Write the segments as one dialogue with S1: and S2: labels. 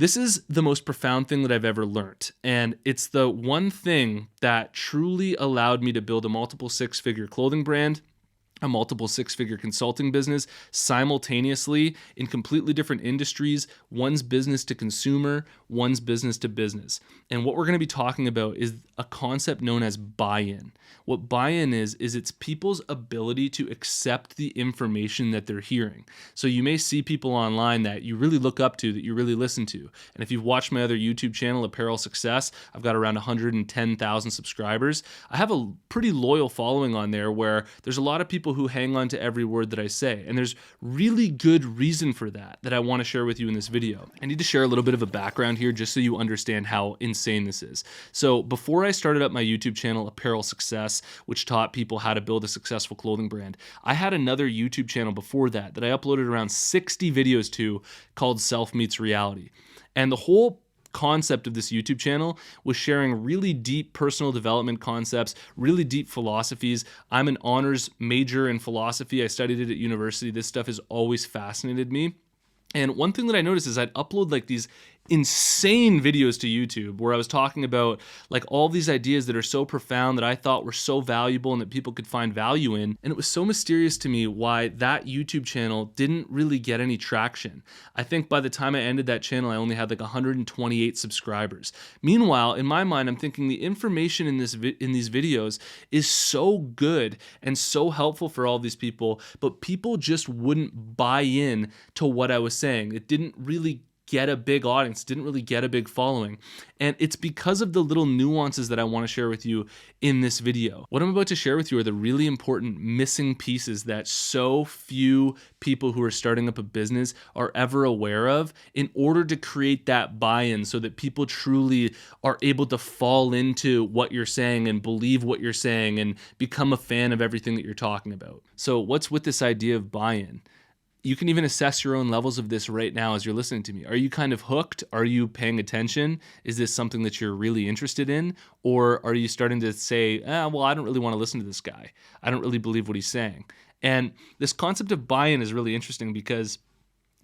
S1: This is the most profound thing that I've ever learned. And it's the one thing that truly allowed me to build a multiple six-figure clothing brand, a multiple six-figure consulting business simultaneously in completely different industries. One's business to consumer, one's business to business. And what we're going to be talking about is a concept known as buy-in. What buy-in is it's people's ability to accept the information that they're hearing. So you may see people online that you really look up to, that you really listen to. And if you've watched my other YouTube channel, Apparel Success, I've got around 110,000 subscribers. I have a pretty loyal following on there where there's a lot of people who hang on to every word that I say. And there's really good reason for that I want to share with you in this video. I need to share a little bit of a background here just so you understand how insane this is. So before I started up my YouTube channel, Apparel Success, which taught people how to build a successful clothing brand, I had another YouTube channel before that I uploaded around 60 videos to called Self Meets Reality. And the whole concept of this YouTube channel was sharing really deep personal development concepts, really deep philosophies. I'm an honors major in philosophy. I studied it at university. This stuff has always fascinated me. And one thing that I noticed is I'd upload like these insane videos to YouTube where I was talking about like all these ideas that are so profound that I thought were so valuable and that people could find value in. And it was so mysterious to me why that YouTube channel didn't really get any traction. I think by the time I ended that channel, I only had like 128 subscribers. Meanwhile, in my mind, I'm thinking the information in these videos is so good and so helpful for all these people, but people just wouldn't buy in to what I was saying. It didn't really get a big audience, didn't really get a big following. And it's because of the little nuances that I want to share with you in this video. What I'm about to share with you are the really important missing pieces that so few people who are starting up a business are ever aware of in order to create that buy-in so that people truly are able to fall into what you're saying and believe what you're saying and become a fan of everything that you're talking about. So what's with this idea of buy-in? You can even assess your own levels of this right now as you're listening to me. Are you kind of hooked? Are you paying attention? Is this something that you're really interested in? Or are you starting to say, well, I don't really want to listen to this guy. I don't really believe what he's saying. And this concept of buy-in is really interesting because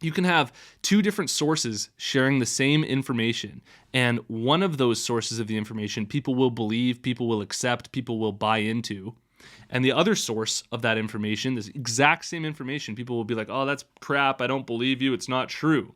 S1: you can have two different sources sharing the same information. And one of those sources of the information, people will believe, people will accept, people will buy into. And the other source of that information, this exact same information, people will be like, oh, that's crap. I don't believe you. It's not true.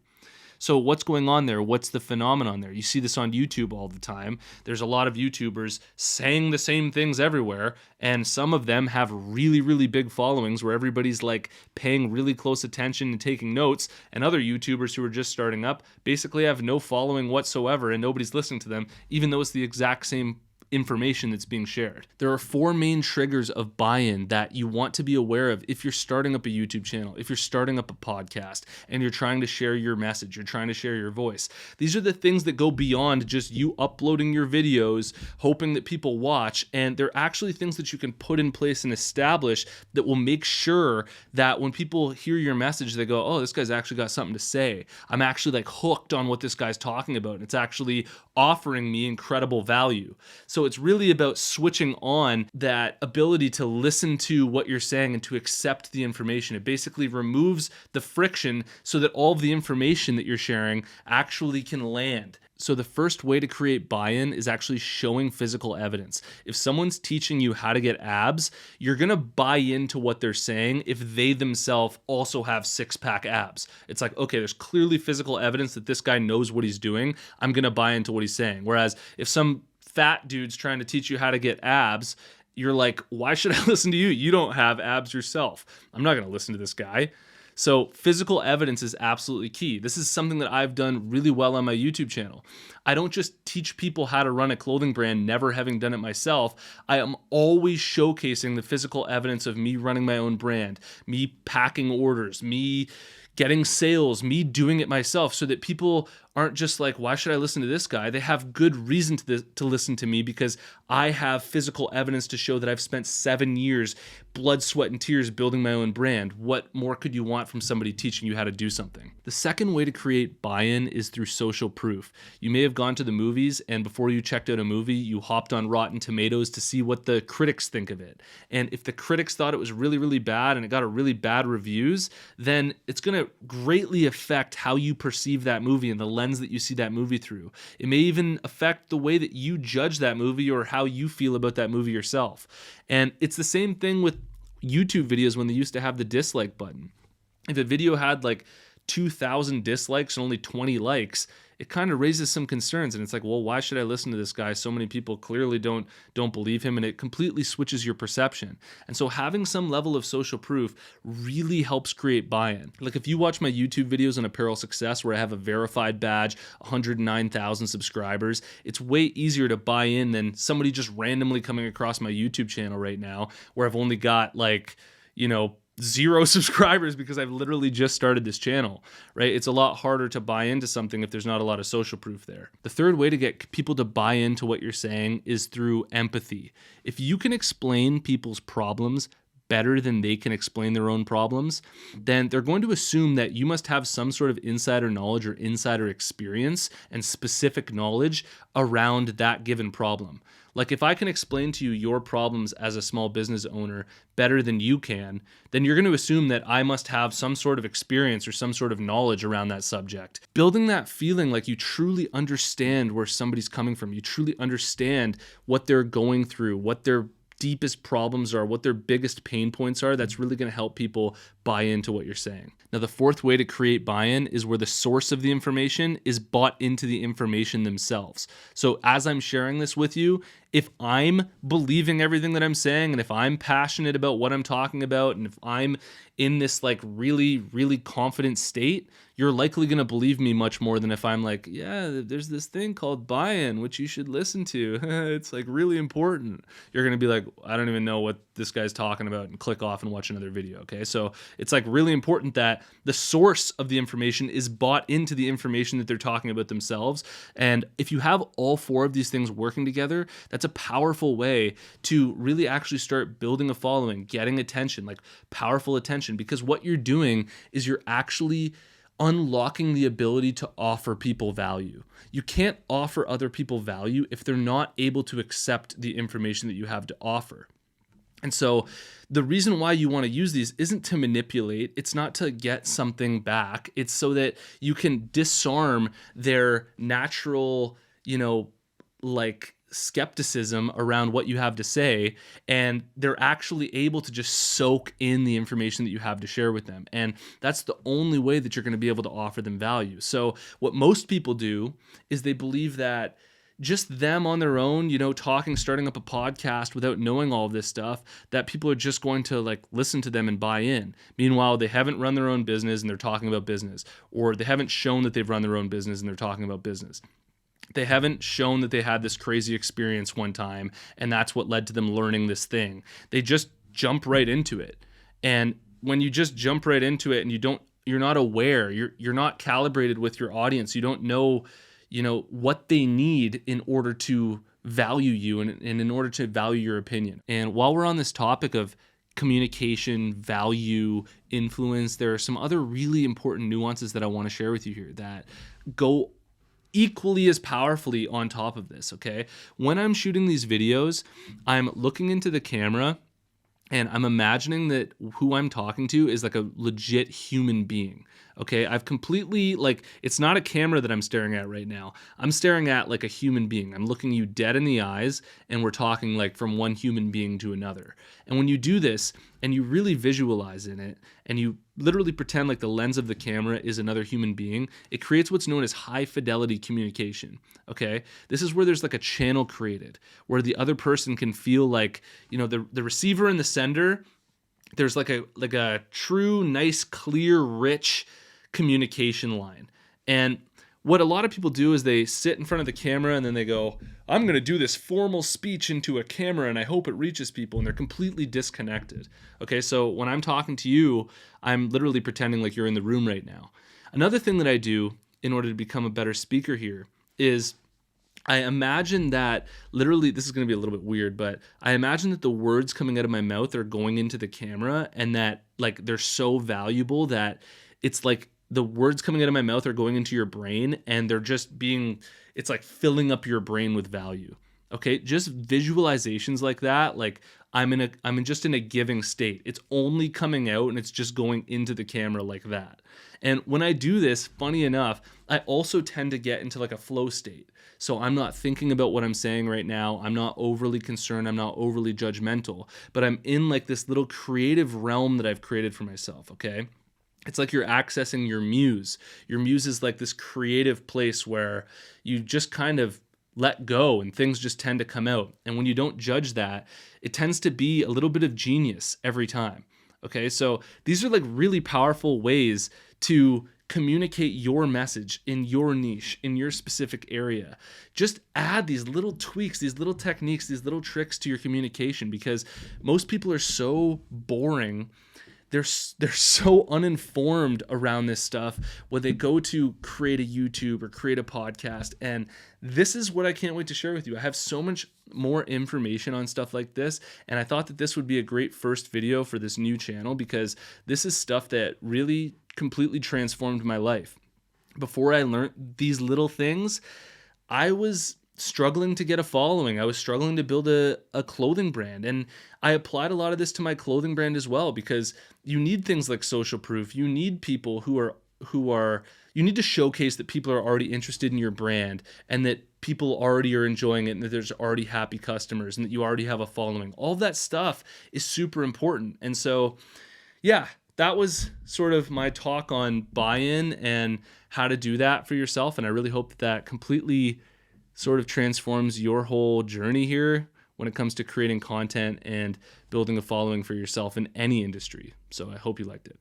S1: So what's going on there? What's the phenomenon there? You see this on YouTube all the time. There's a lot of YouTubers saying the same things everywhere. And some of them have really, really big followings where everybody's like paying really close attention and taking notes. And other YouTubers who are just starting up basically have no following whatsoever and nobody's listening to them, even though it's the exact same information that's being shared. There are four main triggers of buy-in that you want to be aware of if you're starting up a YouTube channel, if you're starting up a podcast, and you're trying to share your message, you're trying to share your voice. These are the things that go beyond just you uploading your videos, hoping that people watch, and they're actually things that you can put in place and establish that will make sure that when people hear your message, they go, oh, this guy's actually got something to say. I'm actually like hooked on what this guy's talking about, and it's actually offering me incredible value. So it's really about switching on that ability to listen to what you're saying and to accept the information. It basically removes the friction so that all of the information that you're sharing actually can land. So the first way to create buy-in is actually showing physical evidence. If someone's teaching you how to get abs, you're gonna buy into what they're saying if they themselves also have six-pack abs. It's like, okay, there's clearly physical evidence that this guy knows what he's doing. I'm gonna buy into what he's saying. Whereas if some fat dude's trying to teach you how to get abs, you're like, why should I listen to you? You don't have abs yourself. I'm not gonna listen to this guy. So physical evidence is absolutely key. This is something that I've done really well on my YouTube channel. I don't just teach people how to run a clothing brand, never having done it myself. I am always showcasing the physical evidence of me running my own brand, me packing orders, me getting sales, me doing it myself, so that people aren't just like, why should I listen to this guy? They have good reason to listen to me because I have physical evidence to show that I've spent 7 years blood, sweat, and tears building my own brand. What more could you want from somebody teaching you how to do something? The second way to create buy-in is through social proof. You may have gone to the movies, and before you checked out a movie, you hopped on Rotten Tomatoes to see what the critics think of it. And if the critics thought it was really, really bad and it got a really bad reviews, then it's going to greatly affect how you perceive that movie and the lens that you see that movie through. It may even affect the way that you judge that movie or how you feel about that movie yourself. And it's the same thing with YouTube videos when they used to have the dislike button. If a video had like 2,000 dislikes and only 20 likes, it kind of raises some concerns. And it's like, well, why should I listen to this guy? So many people clearly don't believe him, and it completely switches your perception. And so having some level of social proof really helps create buy-in. Like if you watch my YouTube videos on apparel success where I have a verified badge, 109,000 subscribers, it's way easier to buy in than somebody just randomly coming across my YouTube channel right now where I've only got like, 0 subscribers because I've literally just started this channel, right? It's a lot harder to buy into something if there's not a lot of social proof there. The third way to get people to buy into what you're saying is through empathy. If you can explain people's problems better than they can explain their own problems, then they're going to assume that you must have some sort of insider knowledge or insider experience and specific knowledge around that given problem. Like if I can explain to you your problems as a small business owner better than you can, then you're going to assume that I must have some sort of experience or some sort of knowledge around that subject. Building that feeling like you truly understand where somebody's coming from, you truly understand what they're going through, what their deepest problems are, what their biggest pain points are, that's really going to help people buy into what you're saying. Now, the fourth way to create buy-in is where the source of the information is bought into the information themselves. So as I'm sharing this with you, if I'm believing everything that I'm saying, and if I'm passionate about what I'm talking about, and if I'm in this like really, really confident state, you're likely going to believe me much more than if I'm like, yeah, there's this thing called buy-in, which you should listen to. It's like really important. You're going to be like, I don't even know what this guy's talking about, and click off and watch another video. Okay. So it's like really important that the source of the information is bought into the information that they're talking about themselves. And if you have all 4 of these things working together, that's a powerful way to really actually start building a following, getting attention, like powerful attention, because what you're doing is you're actually unlocking the ability to offer people value. You can't offer other people value if they're not able to accept the information that you have to offer. And so the reason why you want to use these isn't to manipulate. It's not to get something back. It's so that you can disarm their natural, like skepticism around what you have to say, and they're actually able to just soak in the information that you have to share with them. And that's the only way that you're going to be able to offer them value. So what most people do is they believe that just them on their own, talking, starting up a podcast without knowing all of this stuff, that people are just going to like listen to them and buy in. Meanwhile, they haven't run their own business and they're talking about business, or they haven't shown that they've run their own business and they're talking about business. They haven't shown that they had this crazy experience one time and that's what led to them learning this thing. They just jump right into it. And when you just jump right into it and you're not aware, you're not calibrated with your audience, you don't know, what they need in order to value you and in order to value your opinion. And while we're on this topic of communication, value, influence, there are some other really important nuances that I want to share with you here that go equally as powerfully on top of this, okay? When I'm shooting these videos, I'm looking into the camera and I'm imagining that who I'm talking to is like a legit human being. Okay, I've completely, it's not a camera that I'm staring at right now. I'm staring at like a human being. I'm looking you dead in the eyes and we're talking like from one human being to another. And when you do this and you really visualize in it and you literally pretend like the lens of the camera is another human being, it creates what's known as high fidelity communication. Okay, this is where there's like a channel created where the other person can feel like, the receiver and the sender, there's like a true, nice, clear, rich communication line. And what a lot of people do is they sit in front of the camera and then they go, I'm going to do this formal speech into a camera and I hope it reaches people, and they're completely disconnected. Okay, so when I'm talking to you, I'm literally pretending like you're in the room right now. Another thing that I do in order to become a better speaker here is I imagine that literally, this is going to be a little bit weird, but I imagine that the words coming out of my mouth are going into the camera, and that like they're so valuable that it's like the words coming out of my mouth are going into your brain, and they're just being, it's like filling up your brain with value. Okay? Just visualizations like that, like just in a giving state. It's only coming out and it's just going into the camera like that. And when I do this, funny enough, I also tend to get into like a flow state. So I'm not thinking about what I'm saying right now. I'm not overly concerned. I'm not overly judgmental, but I'm in like this little creative realm that I've created for myself. Okay. It's like you're accessing your muse. Your muse is like this creative place where you just kind of let go and things just tend to come out. And when you don't judge that, it tends to be a little bit of genius every time. Okay, so these are like really powerful ways to communicate your message in your niche, in your specific area. Just add these little tweaks, these little techniques, these little tricks to your communication, because most people are so boring. They're so uninformed around this stuff when they go to create a YouTube or create a podcast. And this is what I can't wait to share with you. I have so much more information on stuff like this, and I thought that this would be a great first video for this new channel, because this is stuff that really completely transformed my life. Before I learned these little things, I was struggling to get a following. I was struggling to build a clothing brand. And I applied a lot of this to my clothing brand as well, because you need things like social proof. You need people you need to showcase that people are already interested in your brand, and that people already are enjoying it, and that there's already happy customers, and that you already have a following. All that stuff is super important. And so, yeah, that was sort of my talk on buy-in and how to do that for yourself. And I really hope that completely sort of transforms your whole journey here when it comes to creating content and building a following for yourself in any industry. So I hope you liked it.